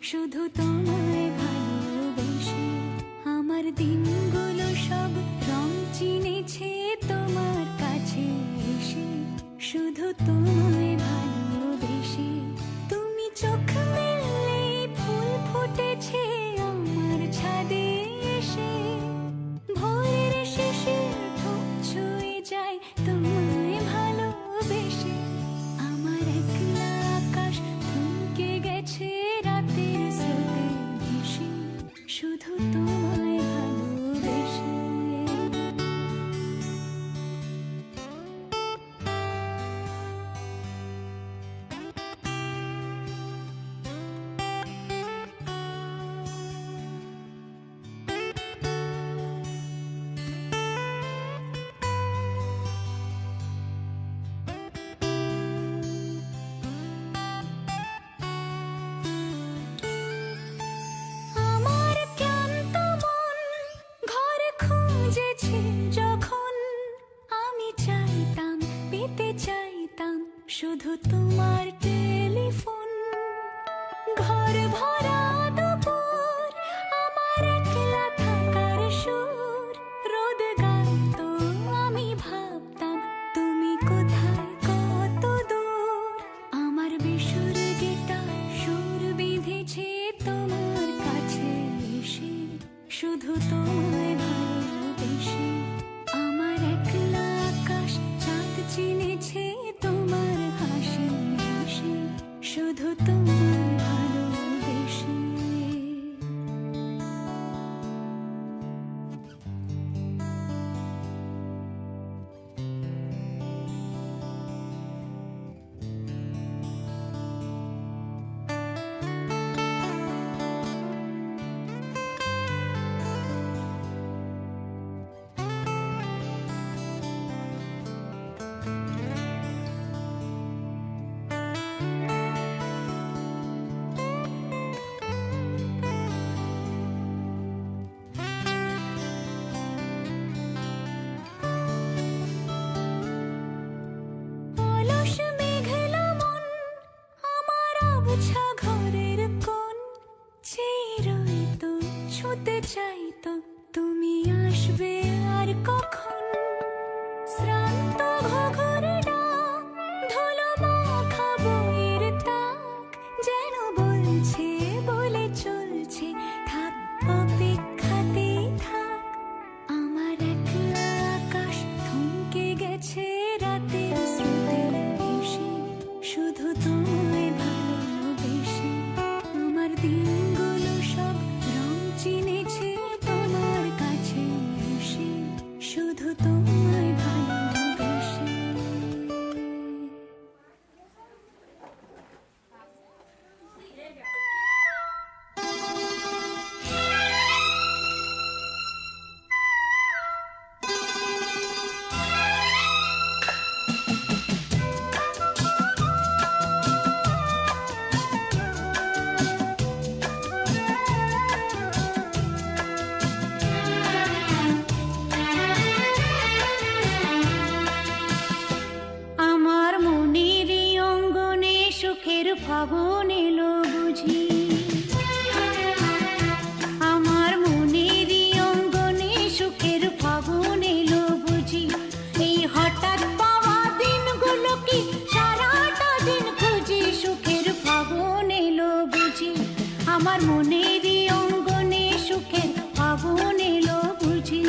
শুধু তোমায় ভালোবেসে আমার দিনগুলো সব রং চিনেছে তোমার কাছে এসে। শুধু তোমায় ভালোবেসে তুমি চোখ মেললে ফুল ফুটেছে আমার ছাদে এসে। ভোরের শেষে ঠোঁট ছুঁয়ে যায় তোমায় ভালোবেসে। আমার একলা আকাশ থমকে গেছে রাতের স্রোতে ভেসে। শুধু তোমায় ভালোবেসে। আমার ক্লান্ত মন ঘর খুঁজেছে যখন, আমি চাইতাম পেতে চাইতাম শুধু তোমার টেলিফোন। ঘর ভরা দুপুর আমার একলা থাকার সুর রোদ গাইতো, আমি ভাবতাম তুমি কোথায় কত দূর। আমার বেসুর গিটার সুর বিঁধেছে তোমার কাছে এসে। শুধু তোমায় ভালোবেসে আমার একলা আকাশ চাঁদ চিনেছে তোমার হাসি হাসি। শুধু তোমায় ভালোবেসে। অলস মেঘলা মন আমার আবছা ঘরের কোণ চেয়ে রইতো, ছুঁতে চাইতো তুমি আসবে আর কখন। শ্রান্ত ঘুঘুর ডাক ধুলো মাখা বইয়ের তাক যেন বলছে বলে চলছে থাক অপেক্ষাতেই থাক। আমার একলা আকাশ থমকে গেছে রাতের স্রোতে ভেসে। শুধু তোমায় ভালোবেসে আমার দিনগুলো সব রং চিনেছে তোমার কাছে এসে। শুধু তোমায় ভালোবেসে। আমার মনের অঙ্গনে সুখের ফাগুন এলো বুঝি। আমার মনের অঙ্গনে সুখের ফাগুন এলো বুঝি। এই হঠাৎ পাওয়া দিনগুলো কি সারাটা দিন খুঁজি। সুখের ফাগুন এলো বুঝি। আমার মনের অঙ্গনে সুখের ফাগুন এলো বুঝি।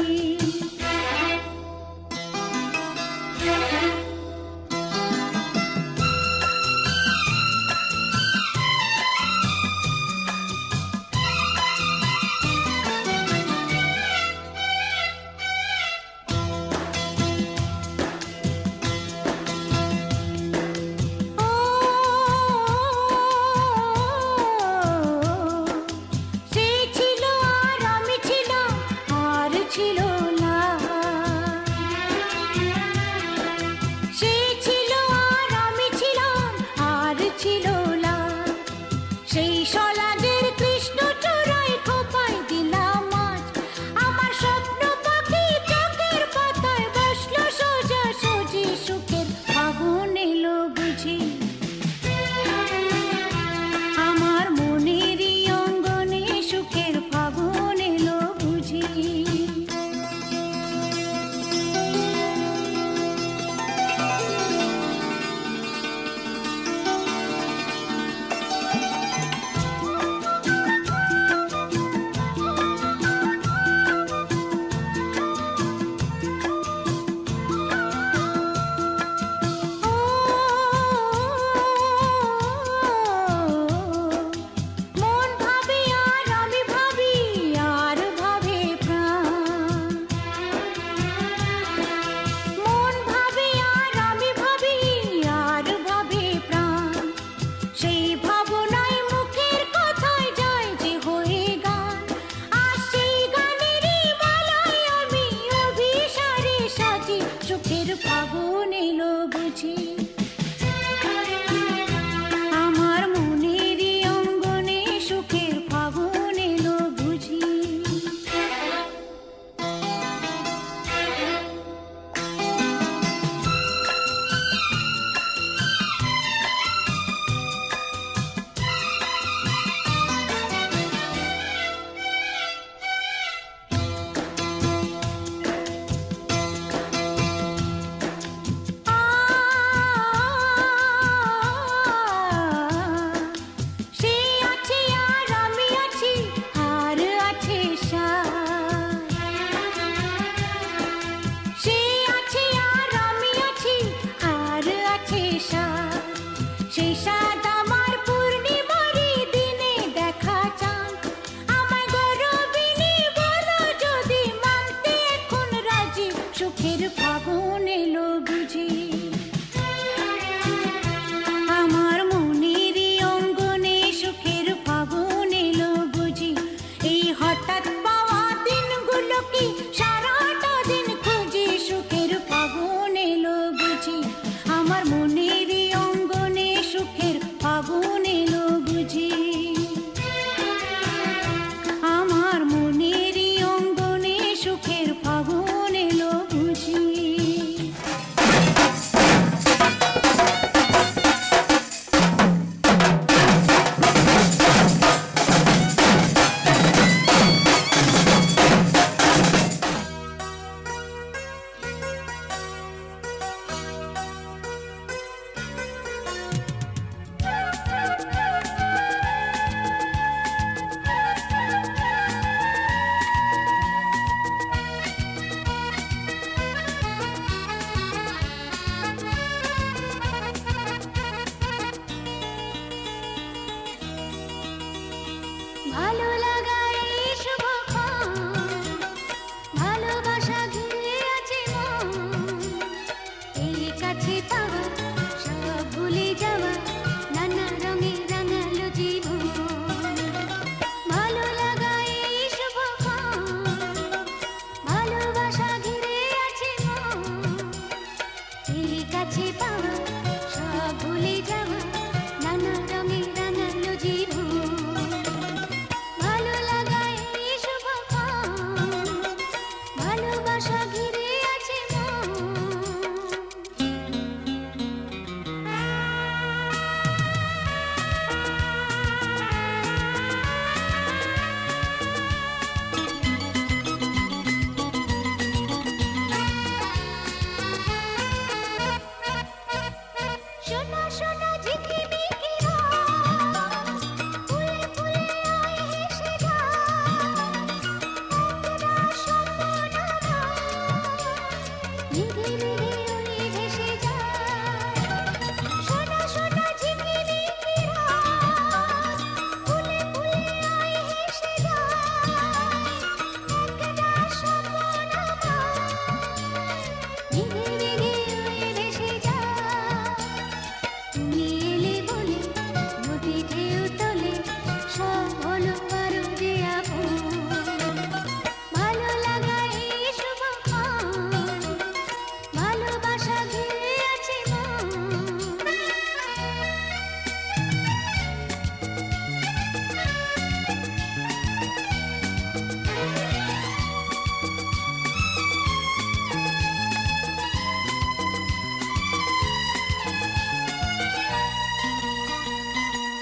ভালো লাগা এই শুভক্ষণ, ভালোবাসা ঘিরে আছে মন, এই কাছে পাওয়া সব ভুলে যাওয়া, নানা রঙে রাঙালো জীবন। ভালো লাগা এই শুভক্ষণ, ভালোবাসা ঘিরে আছে মন, এই কাছে পাওয়া সব ভুলে যাওয়া, নানা রঙে রাঙালো জীবন। ভালো লাগা এই শুভক্ষণ, ভালোবাসা ঘিরে আছে মন। শোনো শোনো ঝিকিমিকি রোদ, ফুলে ফুলে আয় হেসে যায়, একলা স্বপ্ন মেঘে মেঘে উড়ে ভেসে যায়। শোনো শোনো ঝিকিমিকি রোদ, ফুলে ফুলে আয় হেসে যায়, একলা স্বপ্ন মেঘে মেঘে উড়ে ভেসে যায়। তুমি এলে বলে নদী ঢেউ তোলে, সব হলো আরো যে আপন। ভালো লাগা এই শুভক্ষণ, ভালোবাসা ঘিরে আছে মন।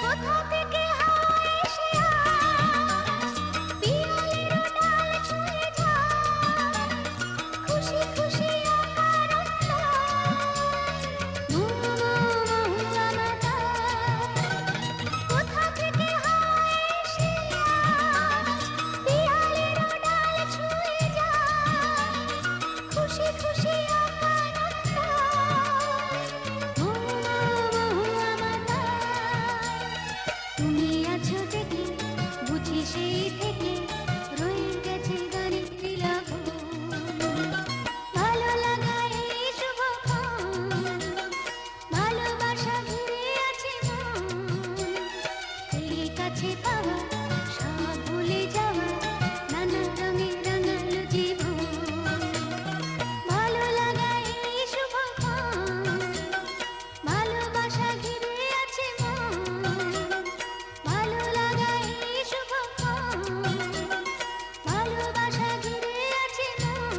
কোথা থেকে হাওয়া এসে আজ পিয়ালির ডাল ছুঁয়ে যায়, খুশি খুশি অকারণ কোথা থেকে হাওয়া এসে আজ পিয়ালির ডাল ছুঁয়ে যায়, খুশি খুশি অকারণ তুমি আছো দেখে বুঝি সেই থেকে রয়ে গেছে গানের লঘু। ভালো লাগা এই শুভক্ষণ, ভালোবাসা ঘিরে আছে মন, এই কাছে পাওয়া সব ভুলে যাওয়া, নানা রঙে রাঙালো জীবন। ভালো লাগা এই শুভক্ষণ, ভালোবাসা ঘিরে আছে মন, ভালো লাগা এই শুভক্ষণ, ভালোবাসা ঘিরে আছে মন।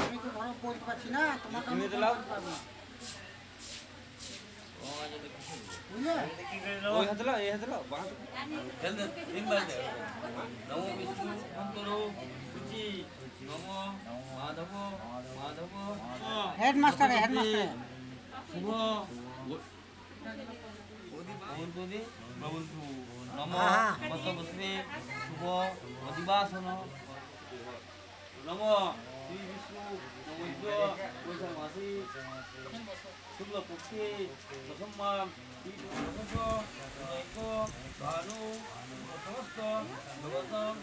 আমি তো বড় বলতে পারছি না, তোমাকে আমি পারবো। বুঝলে? ওই হাতে লাও, এই হাতে লাও, বাঁ হাতে। নমো বিষ্ণু মন্ত্র সূচি নমো মাধব মাধব হেডমাস্টারে হেডমাস্টারে শুভ ভবন্তুদি ভবন্তু নমো হ্যাঁ। মতবস্মে শুভ অধিবাসন নমো শ্রী বিষ্ণু নমস্য বৈশাখ মাসি শুক্ল পক্ষে দশমা ভানু সমস্ত ভগবতম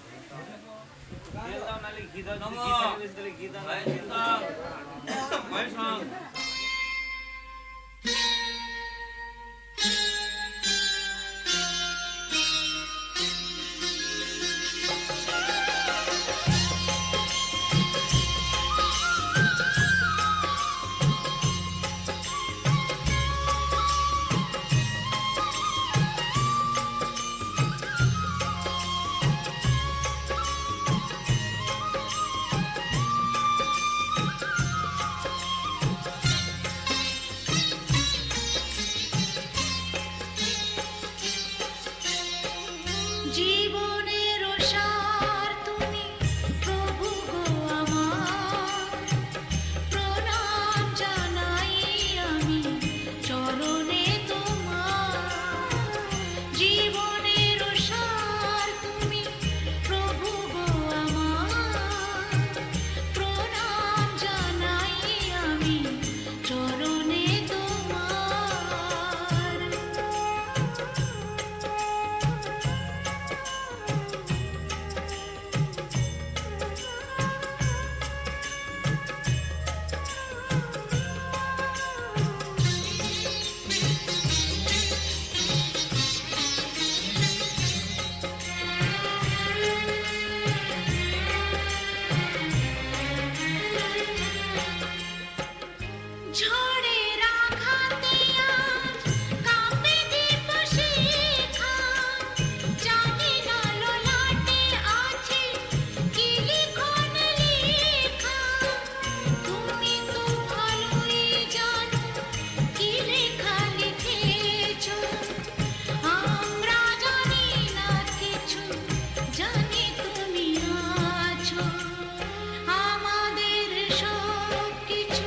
সব কিছু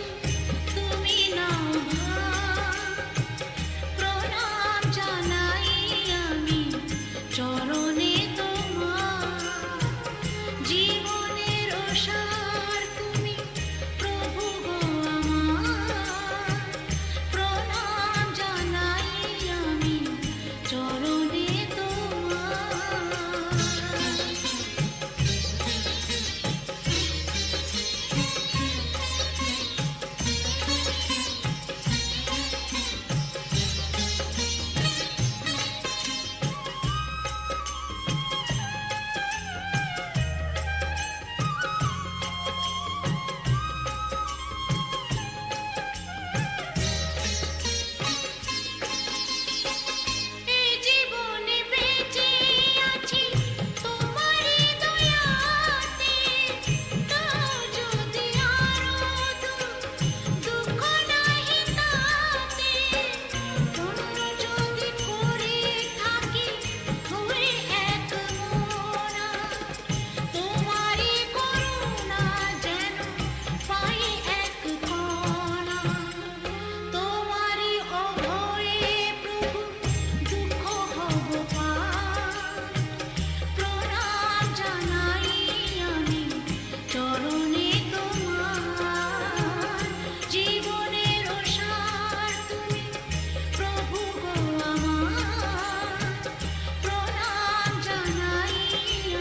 তুমি নাও ভার। প্রণাম জানাই আমি চরণে তোমার, জীবনের সার তুমি প্রভু গো আমার। প্রণাম জানাই আমি চরণে তোমার। এই জীবনে বেঁচে আছি তোমারই দয়াতে, তাও যদি আরো দুঃখ নাহি তাতে। তোমরা যদি করে থাকি হয়ে এক মোরা, তোমারই করুণা যেন পাই এক কণা। তোমারই অভয়ে প্রভু দুঃখ হব পার। প্রণাম জানাই আমি চরণে তোমার, জীবনের সার তুমি প্রভু গো আমার। প্রণাম জানাই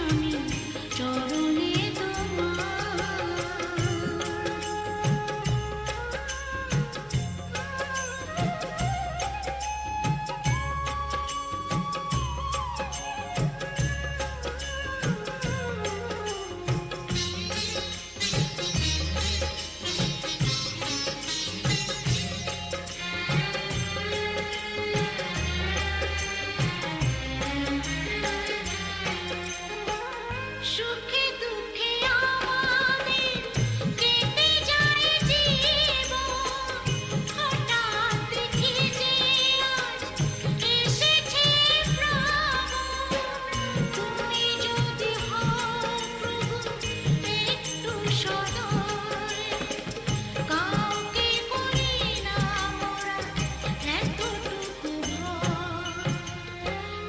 আমি চরণে তোমার। সুখে দুঃখে আমাদের কেটে যায় জীবন, হঠাৎ দেখি যে আজ এসেছে প্রাণ। তুমি যদি হও প্রভু একটু সদয়, কাউকে করি না মোরা এতটুকু ভয়।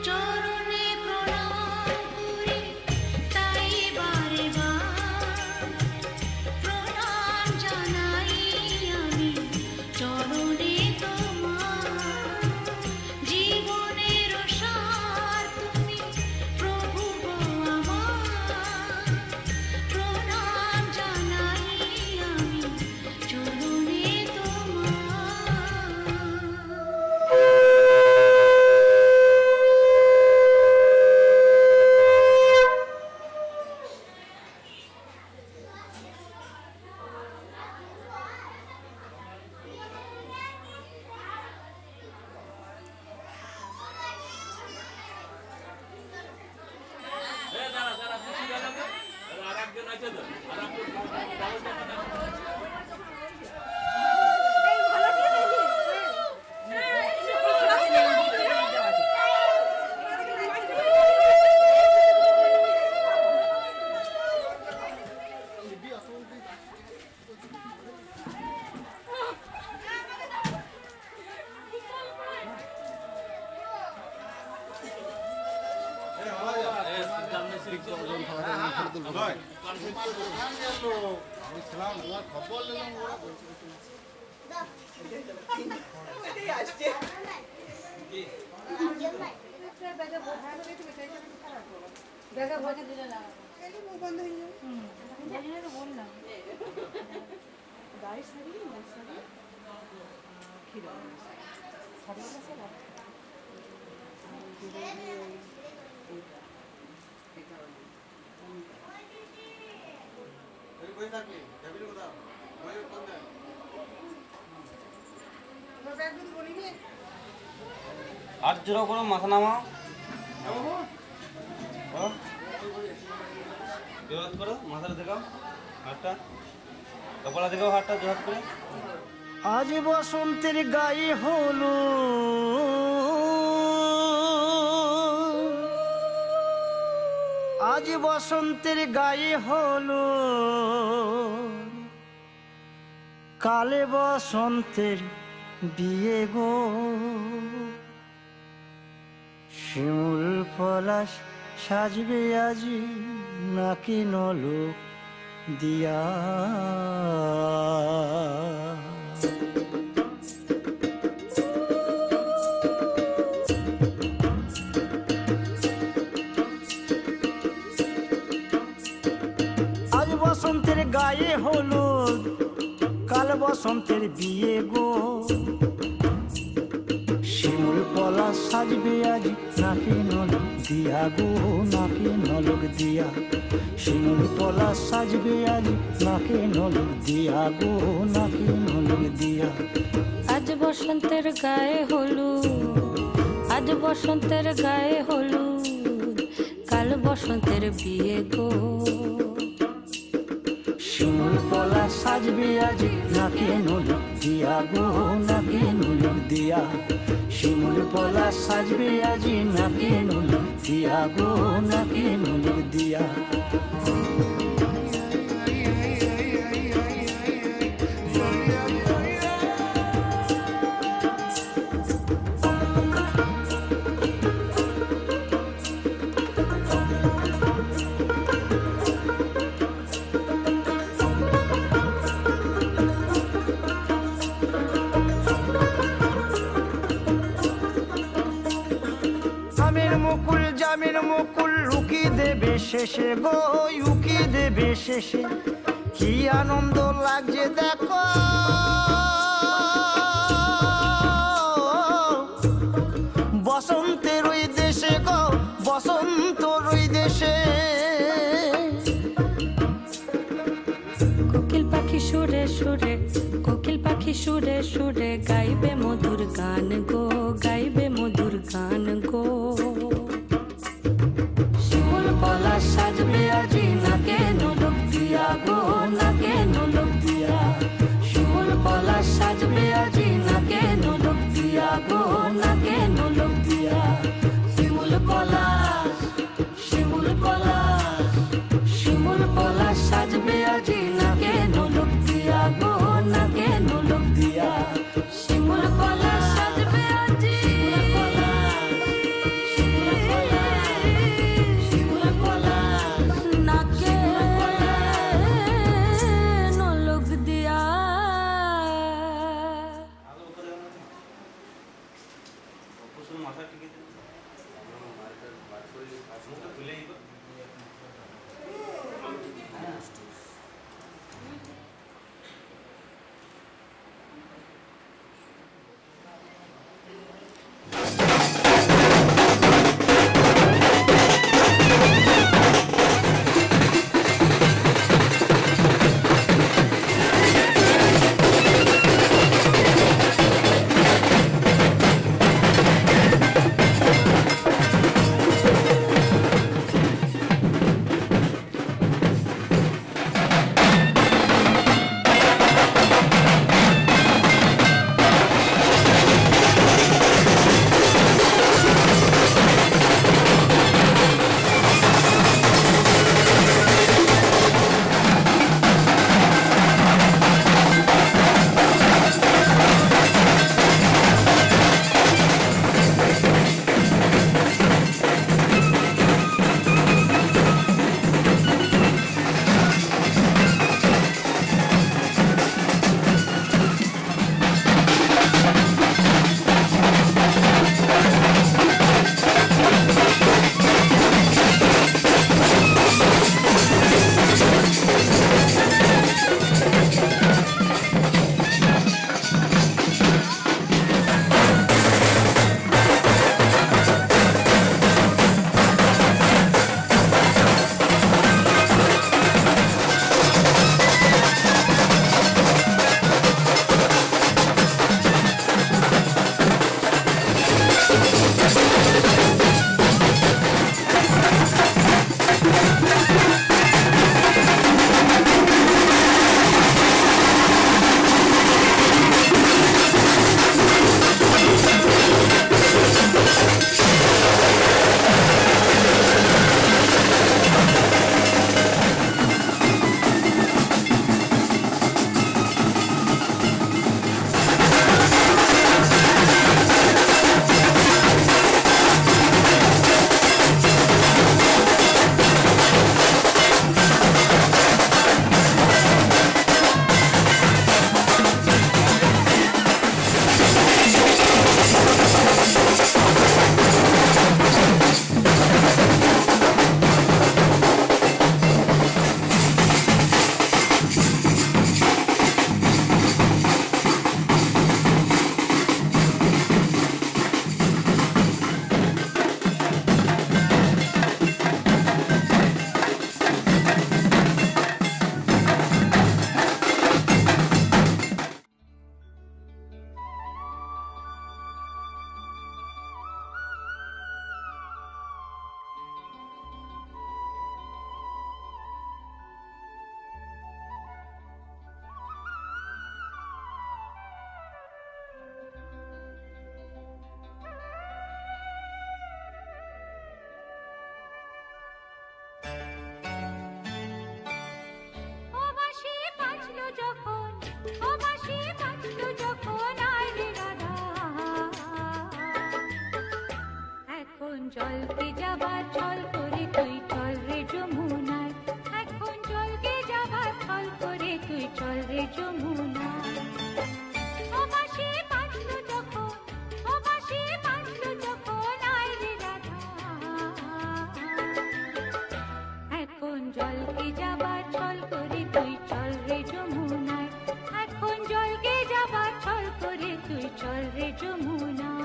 চরণে প্রণাম করি তাই বারে বার। প্রণাম জানাই আমি চরণে তোমার, জীবনের সার তুমি প্রভু গো আমার। প্রণাম জানাই আমি চরণে তোমার। দাঁড়া দাঁড়া খুশি গেল আর একজন আছে তো আর একজন খবর নিলাম ওরা আর জোড়া করো মাথা নামা জোরাত করো মাথাটা দেখাও হাতটা কপালা দেখাও হাতটা জোরাত করে আজ বসন্তের গায়ে হলো আজ বসন্তের গায়ে হলো কালে বসন্তের বিয়ে গো, শিমুল পলাশ সাজবে আজি নাকি নলক দিয়া। আজ বসন্তের গায়ে হলুদ, কাল বসন্তের বিয়ে গো, শিমুল পলাশ সাজবে আজ নাকি নলক দিয়া গো, নাকি নলক দিয়া। শিমুল পলাশ সাজবে আজ নাকি নলক দিয়া গো, নাকি নলক দিয়া। আজ বসন্তের গায়ে হলুদ, আজ বসন্তের গায়ে হলুদ, কাল বসন্তের বিয়ে গো। শিমুল পলাশ সাজবে আজ নাকি নলক দিয়া গো, নাকি নলক দিয়া। শিমুল পলাশ সাজবে আজ নাকি নলক দিয়া গো, নাকি নলক দিয়া। আমের মুকুল জামের মুকুল লুকি দেবে শেষে গো, উকি দেবে শেষে। কি আনন্দ লাগছে দেখো, বসন্তের ওই দেশে গো, বসন্তর ওই দেশে। কোকিল পাখি সুরে সুরে, কোকিল পাখি সুরে সুরে গাইবে মধুর গান গো, গাইবে মধুর গান গো। শিমুল পলাশ সাজবে আজি নাকে নলক দিয়া গো, নাকে নলক দিয়া। শিমুল পলাশ সাজবে আজি নাকে নলক দিয়া গো, নাকে নলক দিয়া। শিমুল পলাশ, শিমুল পলাশ, শিমুল পলাশ সাজবে আজি নাকে নলক দিয়া গো, নাকে নলক দিয়া। শিমুল পলাশ সাজবে আজি, শিমুল পলাশ, নাকে রে যমুনায়। ও বাঁশি বাজলো যখন, ও বাঁশি বাজলো যখন, আয় রে রাধা। এখন জলকে যাবার ছল করে তুই চল রে যমুনায়। এখন জলকে যাবার ছল করে তুই চল রে যমুনায়।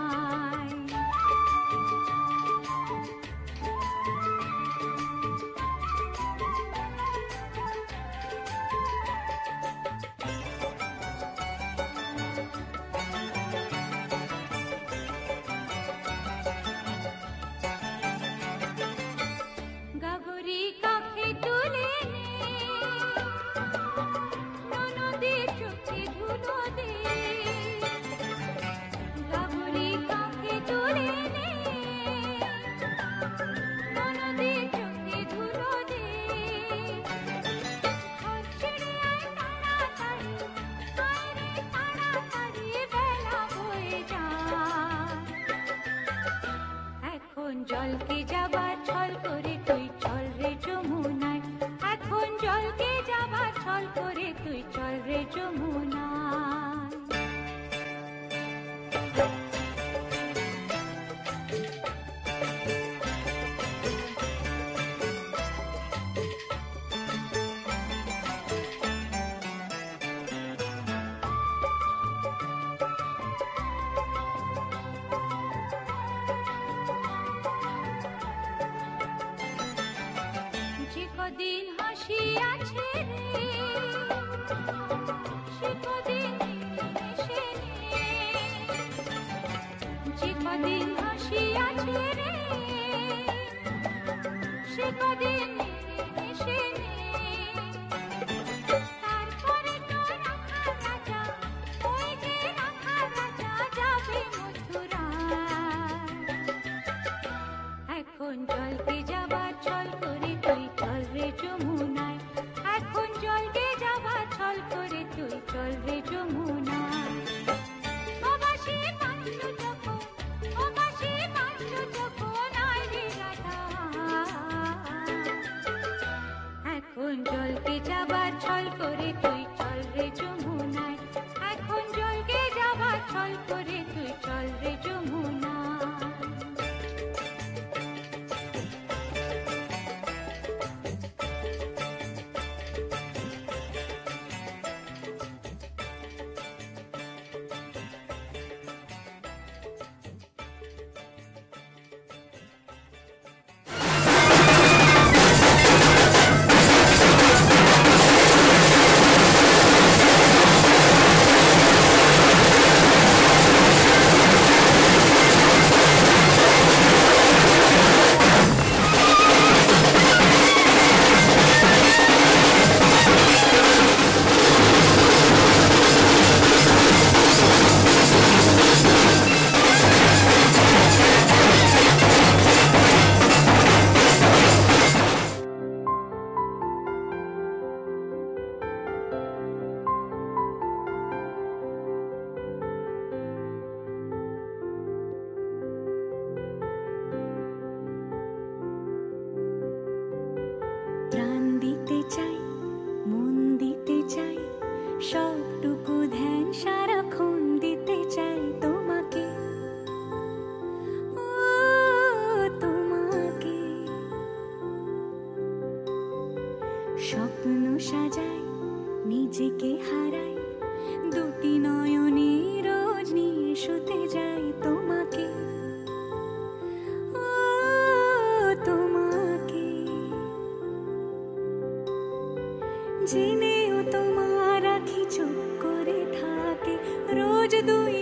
গাগরি কাঁখে তুলে নে, ননদের চোখে ধুলো দে। গাগরি কাঁখে তুলে নে, ননদের চোখে ধুলো দে। হাত ছেড়ে আয় তাড়াতাড়ি, আয় রে তাড়াতাড়ি, বেলা বয়ে যায়। এখন জলকে যাবার ছল করে তুই চল রে যমুনায়। এখন জলকে যাবার ছল করে তুই চল রে যমুনায়। যে কদিন হাসি আছে রে, সে কদিন হেসে নে। যে কদিন হাসি আছে রে, সে কদিন হেসে নে। তারপরে তো রাখা রাজা, ওই যে রাখা রাজা যাবে মথুরায়। এখন জলকে যাবার ছল করে তুই চল রে যমুনায়। এখন জলকে যাবার ছল করে তুই চল রে যমুনায়। ও বাঁশি বাজলো যখন, ও বাঁশি বাজলো যখন, আয় রে রাধা। এখন জলকে যাবার ছল করে তুই চল রে যমুনায়। এখন জলকে যাবার ছল করে তুই চল রে যমুনায়। প্রাণ দিতে চাই, মন দিতে চাই, সবটুকু ধ্যান সারাক্ষণ দিতে চাই তোমাকে। ও তোমাকে স্বপ্ন সাজাই, নিজেকে হারাই, দুটি নয়নে রোজ নিয়ে শুতে যাই তোমাকে। ও তোমাকে জেনেও তোমার আঁখি চুপ করে থাকে, রোজ দুই